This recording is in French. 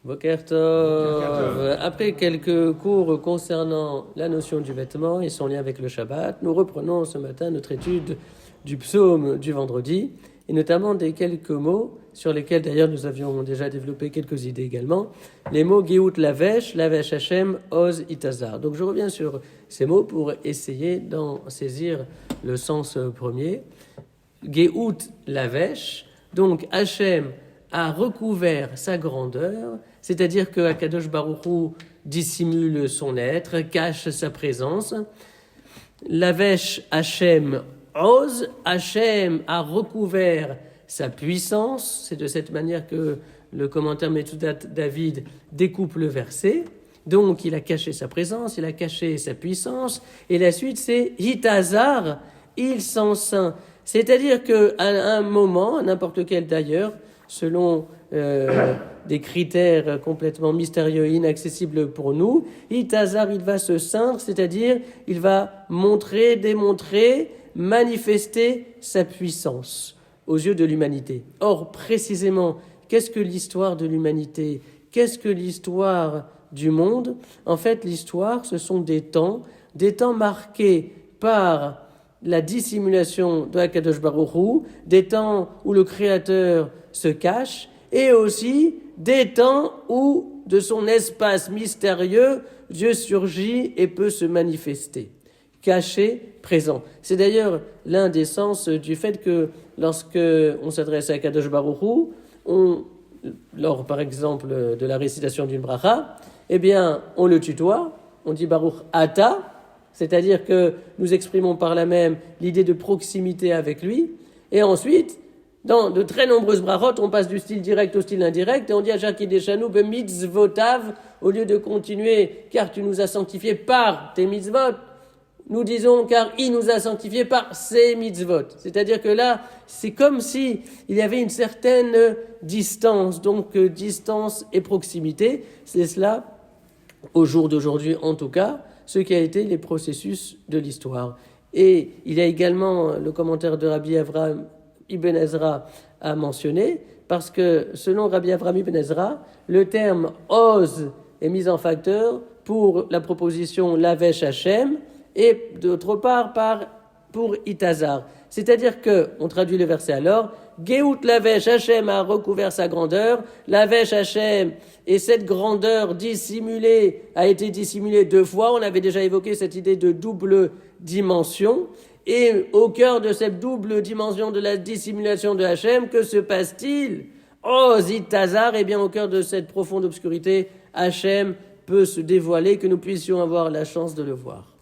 Boker Tov. Après quelques cours concernant la notion du vêtement et son lien avec le Shabbat, nous reprenons ce matin notre étude du psaume du vendredi et notamment des quelques mots sur lesquels d'ailleurs nous avions déjà développé quelques idées également. Les mots Geout Lavesh Hashem, Oz Itazar. Donc je reviens sur ces mots pour essayer d'en saisir le sens premier. Geout Lavesh, donc Hashem a recouvert sa grandeur, c'est-à-dire que Akadosh Baruch Hu dissimule son être, cache sa présence. Lavesh Hashem Oz, Hashem a recouvert sa puissance. C'est de cette manière que le commentaire Metzudat David découpe le verset. Donc il a caché sa présence, il a caché sa puissance. Et la suite c'est Hitazar, il s'en ceint. C'est-à-dire qu'à un moment, à n'importe lequel d'ailleurs, selon des critères complètement mystérieux et inaccessibles pour nous, Hitazar, il va se ceindre, c'est-à-dire il va montrer, démontrer, manifester sa puissance aux yeux de l'humanité. Or, précisément, qu'est-ce que l'histoire de l'humanité ? Qu'est-ce que l'histoire du monde ? En fait, l'histoire, ce sont des temps marqués par la dissimulation de Akadosh Baruch Hu, des temps où le Créateur se cache, et aussi des temps où, de son espace mystérieux, Dieu surgit et peut se manifester. Caché, présent. C'est d'ailleurs l'un des sens du fait que lorsque on s'adresse à Akadosh Baruch Hu, lors par exemple de la récitation d'une bracha, eh bien on le tutoie, on dit Baruch Ata, c'est-à-dire que nous exprimons par là même l'idée de proximité avec lui, et ensuite, dans de très nombreuses brachot, on passe du style direct au style indirect, et on dit Asher Kideshanu b'mitzvotav, au lieu de continuer, car tu nous as sanctifiés par tes mitzvot, nous disons car il nous a sanctifiés par ses mitzvot. C'est-à-dire que là, c'est comme si il y avait une certaine distance, donc distance et proximité. C'est cela, au jour d'aujourd'hui en tout cas, ce qui a été les processus de l'histoire. Et il y a également le commentaire de Rabbi Avraham Ibn Ezra à mentionner, parce que selon Rabbi Avraham Ibn Ezra, le terme « Oz » est mis en facteur pour la proposition « Lavesh Hashem » et d'autre part pour Itazar. C'est-à-dire que, on traduit le verset alors, Geout Lavesh Hashem a recouvert sa grandeur, Lavesh Hashem, et cette grandeur dissimulée a été dissimulée deux fois. On avait déjà évoqué cette idée de double dimension. Et au cœur de cette double dimension de la dissimulation de Hashem, que se passe-t-il ? Oh, Zitazar, eh bien au cœur de cette profonde obscurité, Hashem peut se dévoiler, que nous puissions avoir la chance de le voir.